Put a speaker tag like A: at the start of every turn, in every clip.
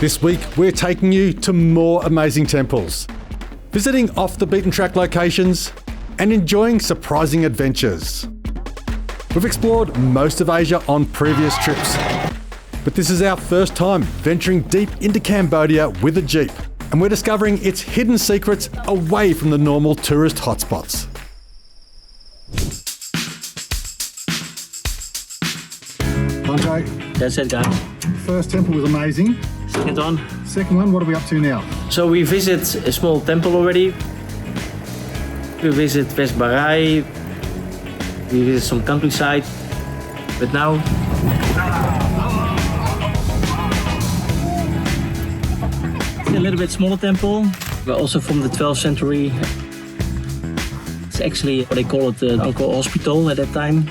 A: This week, we're taking you to more amazing temples, visiting off the beaten track locations, and enjoying surprising adventures. We've explored most of Asia on previous trips, but this is our first time venturing deep into Cambodia with a Jeep, and we're discovering its hidden secrets away from the normal tourist hotspots. Andre,
B: That's it, guys.
A: first temple was amazing.
B: Second on.
A: Second one, what are we up to now?
B: So we visit a small temple already. We visit West Barai. We visit some countryside. But now... It's a little bit smaller temple, but also from the 12th century. It's actually what they call it the Angkor Hospital at that time.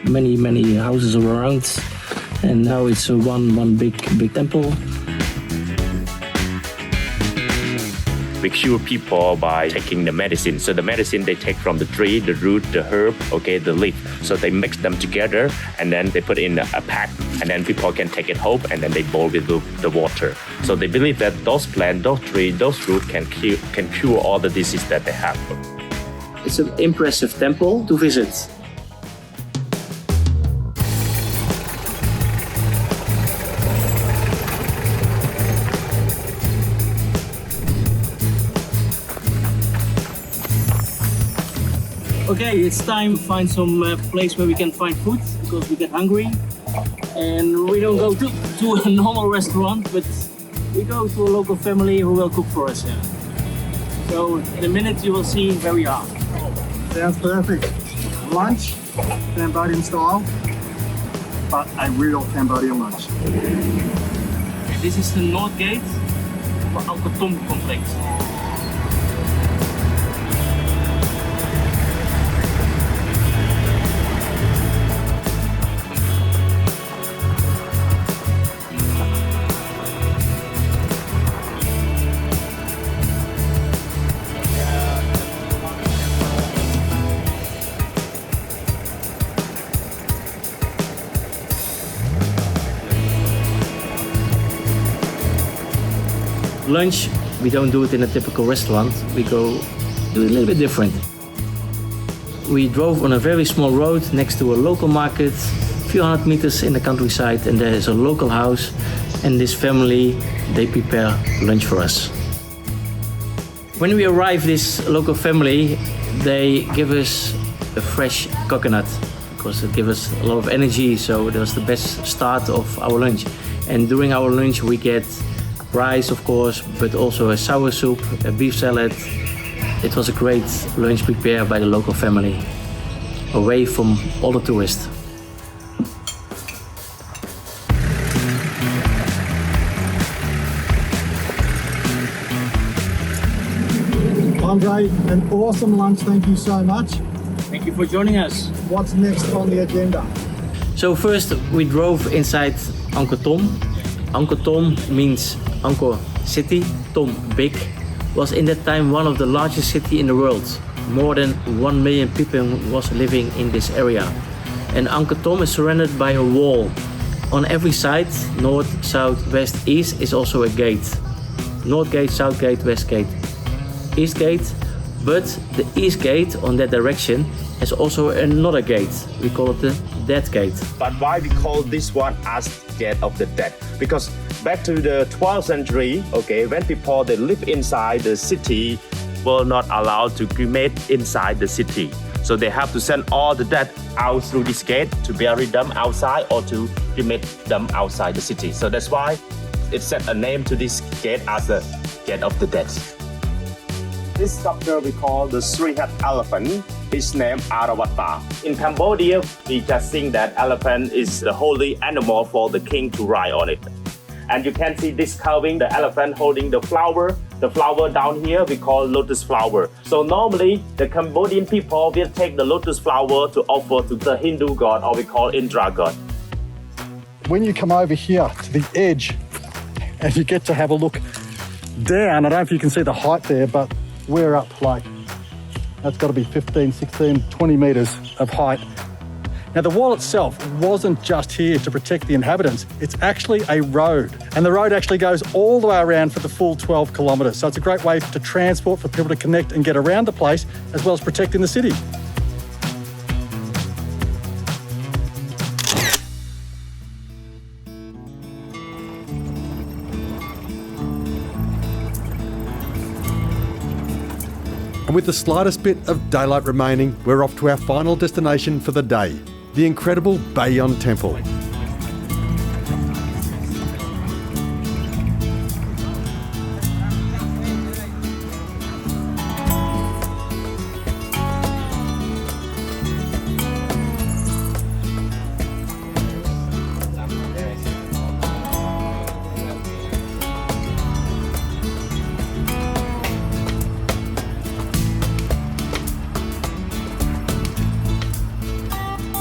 B: Many houses around. And now it's one big temple.
C: We cure people by taking the medicine. So the medicine they take from the tree, the root, the herb, the leaf. So they mix them together and then they put in a pack and then people can take it home and then they boil with the water. So they believe that those plants, those trees, those roots can cure all the disease that they have.
B: It's an impressive temple to visit. Okay, it's time to find some place where we can find food because we get hungry. And we don't go to a normal restaurant, but we go to a local family who will cook for us. Yeah. So in a minute you will see where we are.
A: Sounds perfect. Lunch, Cambodian style, but a real Cambodian lunch.
B: This is the north gate for Angkor Thom complex. Lunch, we don't do it in a typical restaurant. We go do it a little bit different. We drove on a very small road next to a local market, a few hundred meters in the countryside, and there is a local house. And this family, they prepare lunch for us. When we arrive, this local family, they give us a fresh coconut because it gives us a lot of energy. So that was the best start of our lunch. And during our lunch, we get rice, of course, but also a sour soup, a beef salad. It was a great lunch prepared by the local family, away from all the tourists.
A: Andre, an awesome lunch, thank you so much.
B: Thank you for joining us.
A: What's next on the agenda?
B: So first we drove inside Angkor Thom. Angkor Thom means Angkor city, Thom big, was in that time one of the largest cities in the world. More than 1 million people was living in this area. And Angkor Thom is surrounded by a wall. On every side, north, south, west, east, is also a gate. North gate, south gate, west gate, east gate. But the east gate on that direction has also another gate. We call it the Dead Gate.
C: But why we call this one as Gate of the Dead? Because back to the 12th century, when people they live inside the city were not allowed to cremate inside the city. So they have to send all the dead out through this gate to bury them outside or to cremate them outside the city. So that's why it set a name to this gate as the Gate of the Dead. This sculpture we call the three-headed elephant. Its name Arawata. In Cambodia, we just think that elephant is the holy animal for the king to ride on it. And you can see this carving, the elephant holding the flower. The flower down here we call lotus flower. So normally the Cambodian people will take the lotus flower to offer to the Hindu god, or we call Indra god.
A: When you come over here to the edge and you get to have a look down, I don't know if you can see the height there, but we're up like, that's got to be 15, 16, 20 meters of height. Now, the wall itself wasn't just here to protect the inhabitants, it's actually a road. And the road actually goes all the way around for the full 12 kilometres. So it's a great way to transport for people to connect and get around the place, as well as protecting the city. And with the slightest bit of daylight remaining, we're off to our final destination for the day, the incredible Bayon Temple.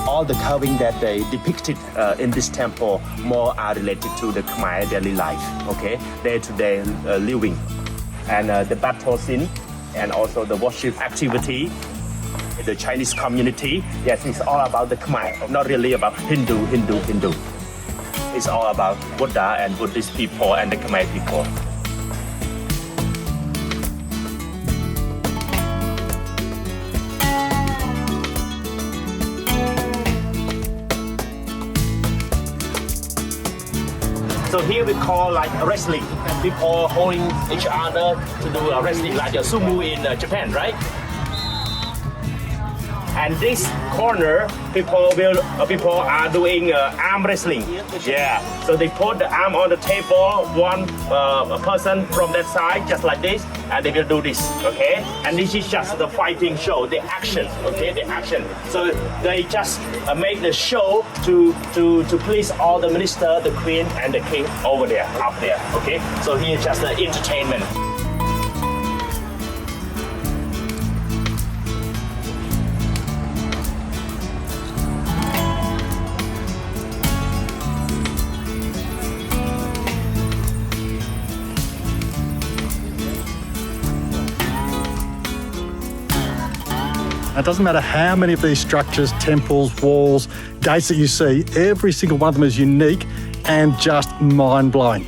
C: All the carving that they depicted in this temple more are related to the Khmer daily life, okay? Day-to-day living. And the battle scene and also the worship activity, the Chinese community, yes, it's all about the Khmer, not really about Hindu. It's all about Buddha and Buddhist people and the Khmer people. So here we call like wrestling. People holding each other to do wrestling like a sumo in Japan, right? And this corner, people are doing arm wrestling. Yeah. So they put the arm on the table, one person from that side, just like this, and they will do this. Okay. And this is just the fighting show, the action. Okay, the action. So they just make the show to please all the minister, the queen, and the king over there, up there. Okay. So here's just the entertainment.
A: It doesn't matter how many of these structures, temples, walls, gates that you see, every single one of them is unique and just mind-blowing.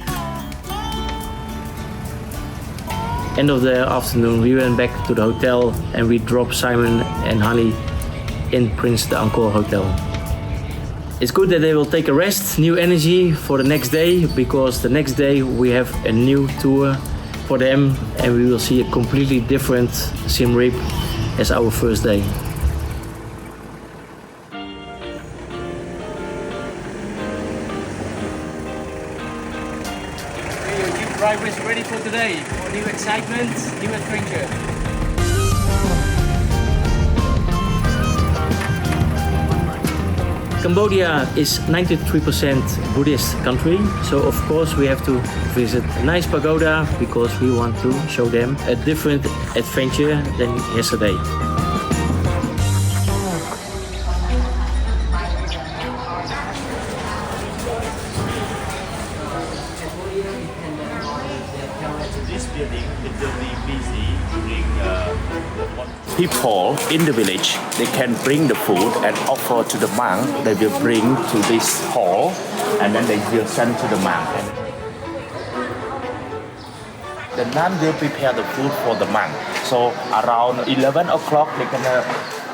B: End of the afternoon, we went back to the hotel and we dropped Simon and Honey in Prince the Angkor Hotel. It's good that they will take a rest, new energy for the next day, because the next day we have a new tour for them and we will see a completely different Siem Reap as our first day.
D: New drivers ready for today, for new excitement, new adventure.
B: Cambodia is 93% Buddhist country, so of course we have to visit a nice pagoda because we want to show them a different adventure than yesterday.
C: This building will be busy during people in the village. They can bring the food and offer to the monk. They will bring to this hall and then they will send to the monk. The nun will prepare the food for the monk. So around 11 o'clock they can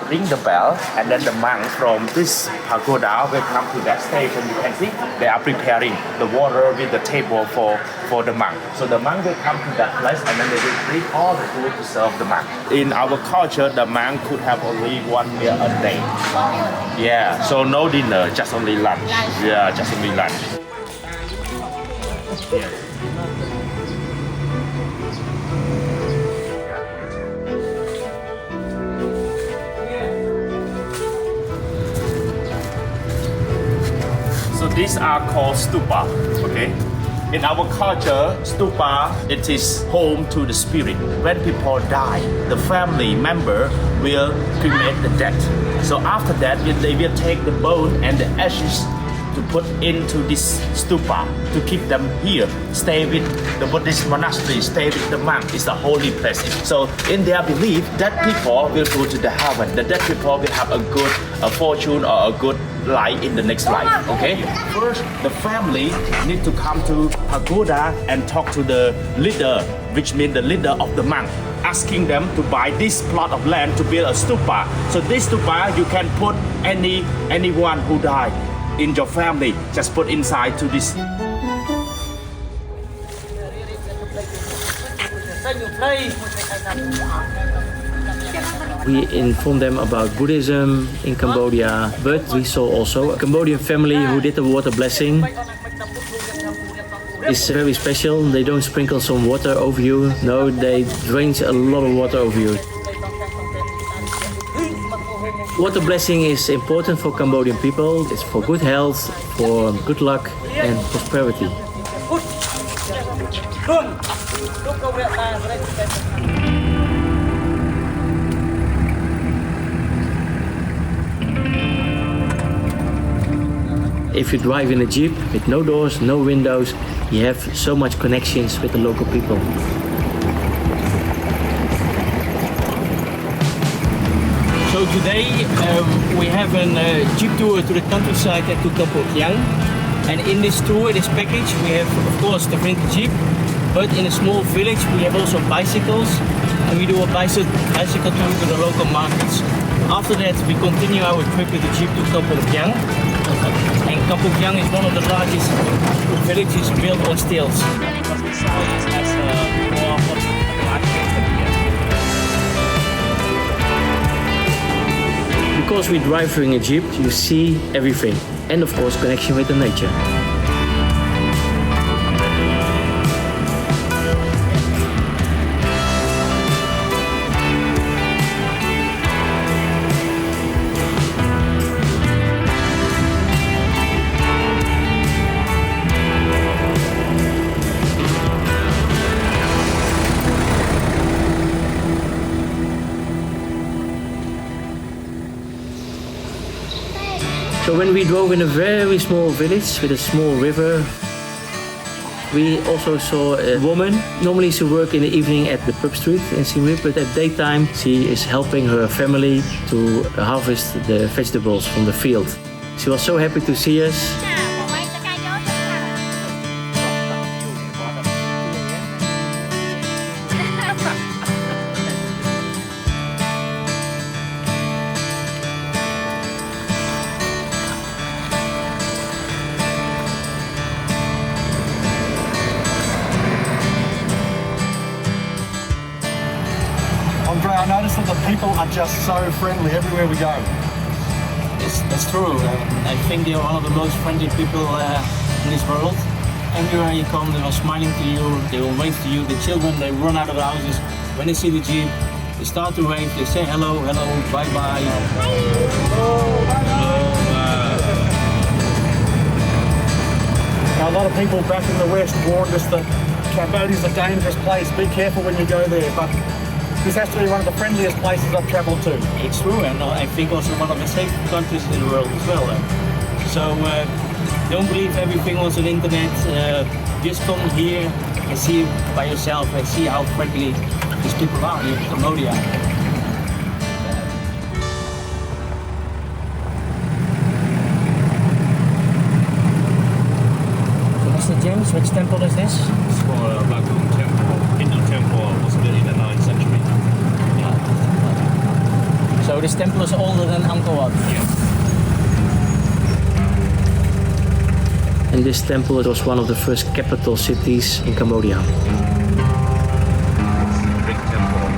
C: ring the bell and then the monks from this pagoda will come to that station. You can see they are preparing the water with the table for the monk. So the monk will come to that place and then they will bring all the food to serve the monk. In our culture, the monk could have only one meal a day. Yeah, so no dinner, just only lunch. Yeah, just only lunch. Yeah. So these are called stupa, okay? In our culture, stupa, it is home to the spirit. When people die, the family member will cremate the dead. So after that, they will take the bone and the ashes to put into this stupa to keep them here, stay with the Buddhist monastery, stay with the monk. It's a holy place. So in their belief, dead people will go to the heaven. The dead people will have a good fortune or a good life in the next life. Okay. First, the family need to come to pagoda and talk to the leader, which means the leader of the monk, asking them to buy this plot of land to build a stupa. So this stupa you can put anyone who died in your family, just put inside to this.
B: We informed them about Buddhism in Cambodia, but we saw also a Cambodian family who did the water blessing. It's very special. They don't sprinkle some water over you. No, they drain a lot of water over you. Water blessing is important for Cambodian people. It's for good health, for good luck and prosperity. If you drive in a Jeep with no doors, no windows, you have so much connections with the local people. So today we have a Jeep tour to the countryside and to Kampong Khleang. And in this tour, this package, we have of course the rented Jeep, but in a small village we have also bicycles, and we do a bicycle tour to the local markets. After that we continue our trip with the Jeep to Kampong Khleang. And Kampong Khleang is one of the largest villages built on stilts. Because we drive in a Jeep, you see everything, and of course connection with the nature. So when we drove in a very small village with a small river, we also saw a woman. Normally she works in the evening at the pub street in Siem Reap, but at daytime she is helping her family to harvest the vegetables from the field. She was so happy to see us.
E: I noticed that the people are just so friendly everywhere we go.
B: That's true. I think they are one of the most friendly people in this world. Everywhere you come, they are smiling to you, they will wave to you. The children, they run out of the houses. When they see the Jeep, they start to wave, they say hello, hello, bye-bye.
E: Now, a lot of people back in the West warned us that Cambodia is a dangerous place. Be careful when you go there. But this has to be one of the friendliest places I've travelled to.
B: It's true, and I think also one of the safest countries in the world as well. So don't believe everything on the internet. Just come here and see by yourself and see how friendly these people are here in Cambodia. Mr. James, which temple is this?
F: It's for Angkor Temple. Hindu temple was built in the 9th century.
B: So this temple is older than Angkor Wat?
F: Yeah.
B: And this temple was one of the first capital cities in Cambodia.
F: Big temple.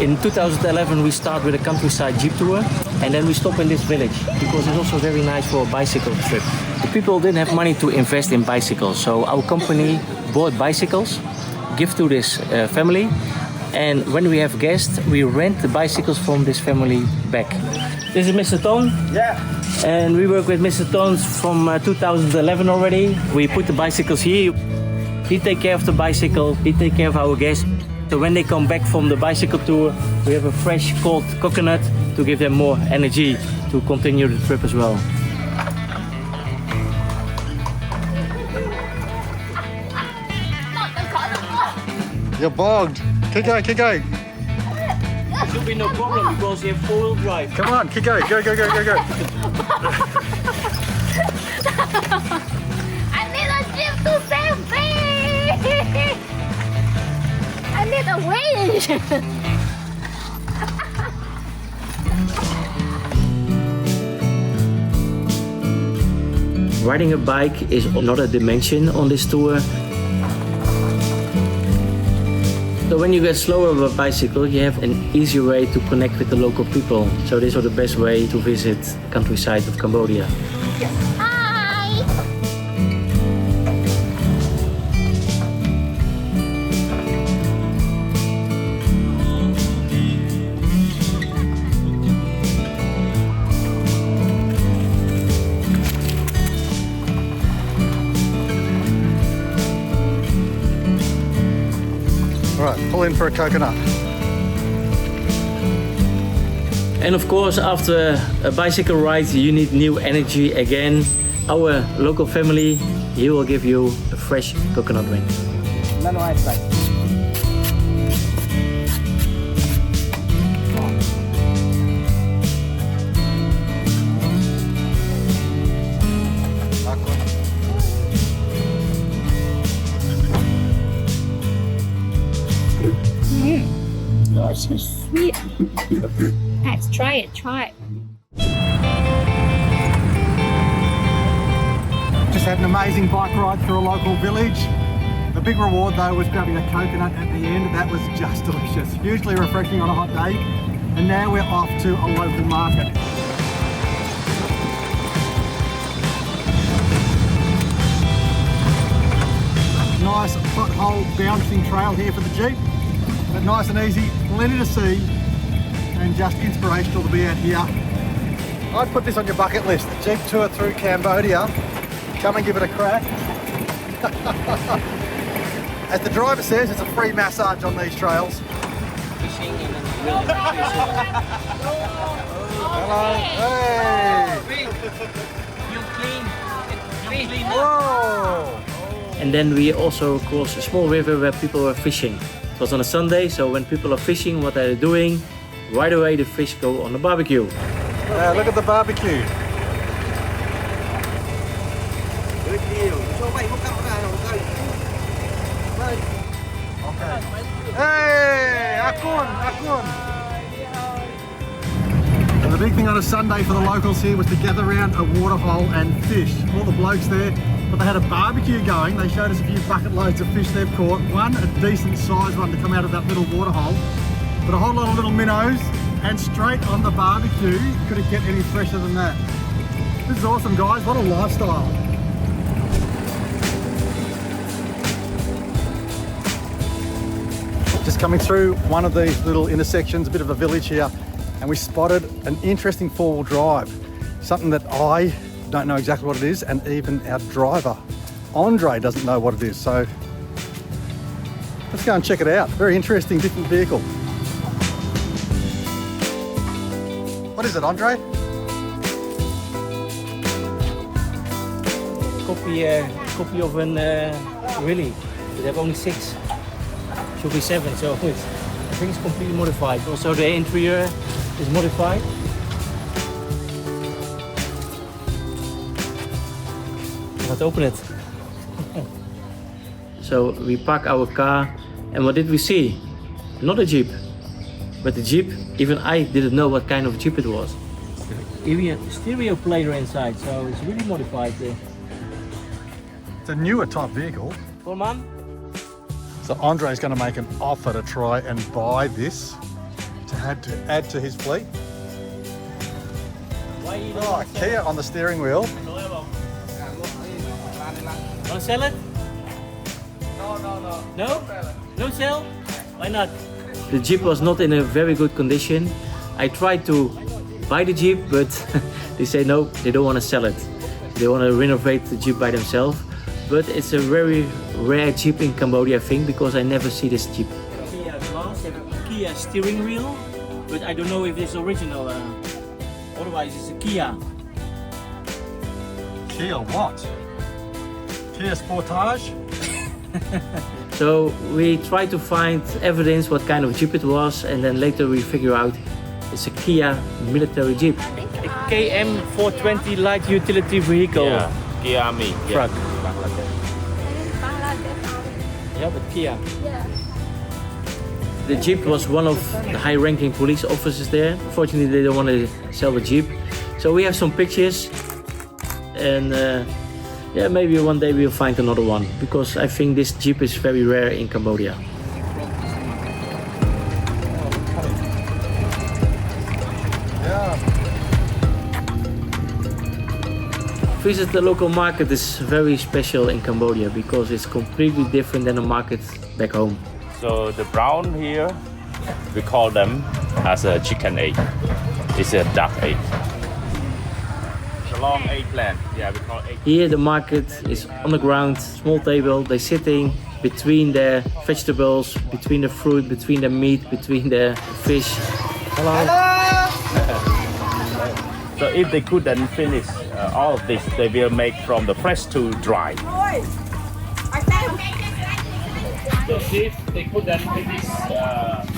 B: In 2011 we start with a countryside jeep tour, and then we stop in this village because it's also very nice for a bicycle trip. The people didn't have money to invest in bicycles, so our company bought bicycles, give to this family, and when we have guests, we rent the bicycles from this family back. This is Mr. Thom.
C: Yeah.
B: And we work with Mr. Thom from 2011 already. We put the bicycles here. He take care of the bicycle, he take care of our guests. So when they come back from the bicycle tour, we have a fresh cold coconut to give them more energy to continue the trip as well.
A: You're bogged. Keep going, keep going.
B: Should be no problem because you have four-wheel drive.
A: Come on, keep going. Go, go, go, go, go.
G: I need a jeep to save me! I need a winch!
B: Riding a bike is another dimension on this tour. So when you get slower with a bicycle, you have an easier way to connect with the local people. So this is the best way to visit the countryside of Cambodia.
G: Hi!
A: All right, pull in for a coconut.
B: And of course, after a bicycle ride, you need new energy again. Our local family, he will give you a fresh coconut drink.
G: Oh, it's so sweet. Let's try it, try it.
A: Just had an amazing bike ride through a local village. The big reward though was grabbing a coconut at the end. That was just delicious. Hugely refreshing on a hot day. And now we're off to a local market. Nice foothold bouncing trail here for the Jeep. But nice and easy, plenty to see, and just inspirational to be out here. I'd put this on your bucket list, the Jeep tour through Cambodia. Come and give it a crack. As the driver says, it's a free massage on these trails. Hello. Hey. Whoa.
B: And then we also crossed a small river where people were fishing. It was on a Sunday, so when people are fishing, what are they doing? Right away the fish go on the barbecue.
A: Look at the barbecue. Hey, Akun, Akun. And the big thing on a Sunday for the locals here was to gather around a waterhole and fish. All the blokes there, but they had a barbecue going. They showed us a few bucket loads of fish they've caught. One, a decent sized one to come out of that little waterhole, but a whole lot of little minnows, and straight on the barbecue. Couldn't get any fresher than that. This is awesome, guys. What a lifestyle. Just coming through one of these little intersections, a bit of a village here, and we spotted an interesting four-wheel drive. Something that I don't know exactly what it is, and even our driver, Andre, doesn't know what it is. So let's go and check it out. Very interesting, different vehicle. What is it, Andre?
B: Copy of an Willy. They have only 6. Should be 7, so I think it's completely modified. Also the interior is modified. Let's open it. So we park our car, and what did we see? Not a Jeep, but the Jeep. Even I didn't know what kind of Jeep it was. Even a stereo player inside, so it's really modified.
A: It's a newer type vehicle.
B: Come on.
A: So Andre's going to make an offer to try and buy this to add to his fleet. Oh, Kia on the steering wheel.
B: Want to sell it? No? No sell? Why not? The Jeep was not in a very good condition. I tried to buy the Jeep, but they say no, they don't want to sell it. They want to renovate the Jeep by themselves. But it's a very rare Jeep in Cambodia, I think, because I never see this Jeep.
D: steering wheel, but I don't know if it's original. Otherwise, it's a Kia.
E: Kia what? Kia Sportage?
B: So we try to find evidence what kind of jeep it was, and then later we figure out it's a Kia military jeep.
D: A KM 420 light utility vehicle.
C: Yeah, Kia Army.
D: Truck.
G: Bangladesh.
D: Yeah, but Kia.
G: Yeah.
B: The jeep was one of the high-ranking police officers there. Fortunately, they don't want to sell the jeep. So we have some pictures, and yeah, maybe one day we'll find another one, because I think this jeep is very rare in Cambodia. Visit the local market is very special in Cambodia because it's completely different than the market back home.
C: So the brown here, we call them as a chicken egg. It's a duck egg. It's a long eggplant. Yeah, we call it egg.
B: Here the market is on the ground, small table, they're sitting between their vegetables, between the fruit, between the meat, between the fish.
C: So if they couldn't finish all of this, they will make from the fresh to dry. So if they couldn't finish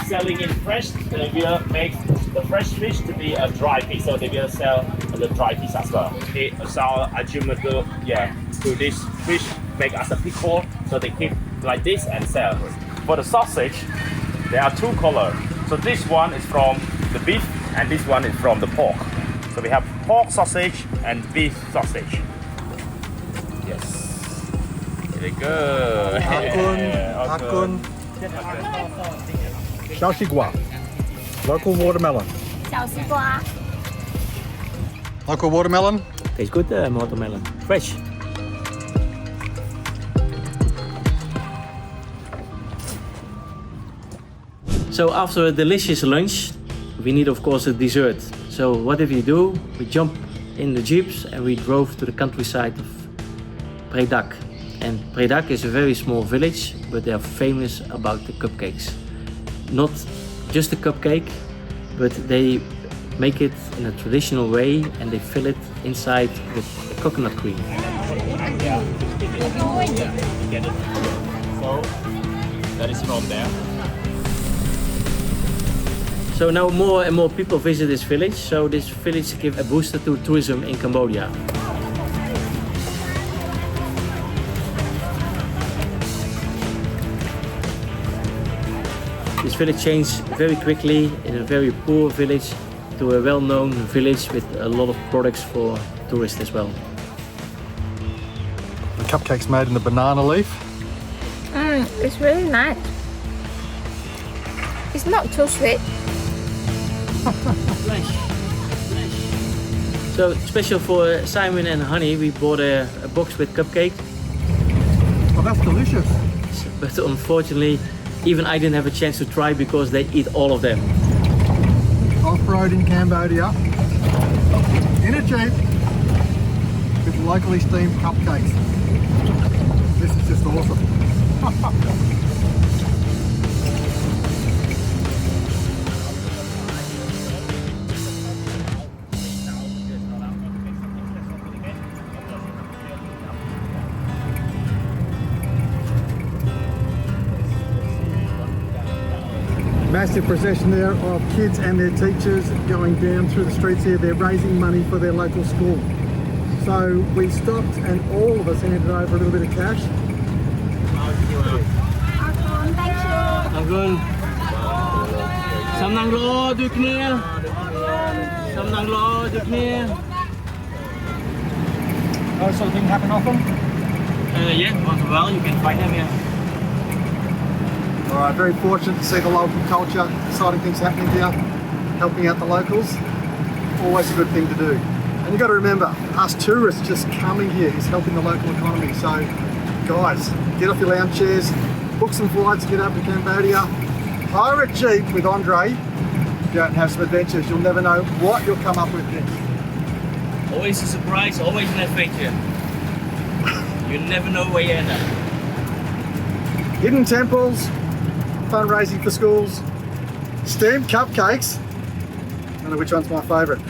C: selling it fresh, they will make the fresh fish to be a dry fish. So they will sell the dry fish as well. They sell to this fish, make as a pickle. So they keep like this and sell. For the sausage, there are two colors. So this one is from the beef and this one is from the pork. So we have pork sausage and beef sausage. Yes. Very good.
E: Akun. Xiaoxigua. Local watermelon.
A: Local watermelon.
B: Tastes good, watermelon. Fresh. So after a delicious lunch, we need of course a dessert. So what did we do? We jumped in the jeeps and we drove to the countryside of Predak. And Predak is a very small village, but they are famous about the cupcakes. Not just a cupcake, but they make it in a traditional way and they fill it inside with coconut cream.
C: So that is from there.
B: So now more and more people visit this village. So this village gives a booster to tourism in Cambodia. This village changed very quickly in a very poor village to a well-known village with a lot of products for tourists as well.
A: The cupcake's made in the banana leaf.
G: It's really nice. It's not too sweet.
B: So special for Simon and Honey, we bought a box with cupcake.
E: Oh, that's delicious.
B: But unfortunately, even I didn't have a chance to try because they eat all of them.
E: Off-road in Cambodia. In a jeep with locally steamed cupcakes. This is just awesome. Massive procession there of kids and their teachers going down through the streets here. They're raising money for their local school. So we stopped and all of us handed over a little bit of cash.
D: I'm going. Some nang lo do clear. Some nang lo do clear.
E: Oh, sort of thing happen often?
D: Yeah, once in a while you can find them, yeah.
E: All right, very fortunate to see the local culture, exciting things happening here, helping out the locals. Always a good thing to do. And you've got to remember, us tourists just coming here is helping the local economy. So guys, get off your lounge chairs, book some flights, get up to Cambodia, hire a Jeep with Andre, go out and have some adventures. You'll never know what you'll come up with next.
D: Always a surprise, always an adventure. You never know where you end up.
E: Hidden temples, fundraising for schools, Steamed cupcakes. I don't know which one's my favourite.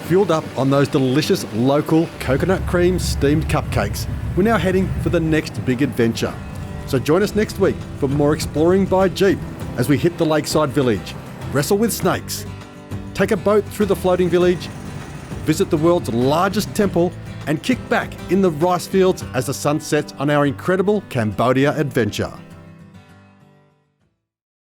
A: Fueled up on those delicious local coconut cream steamed cupcakes, we're now heading for the next big adventure. So join us next week for more exploring by Jeep as we hit the lakeside village, wrestle with snakes, take a boat through the floating village, visit the world's largest temple, and kick back in the rice fields as the sun sets on our incredible Cambodia adventure.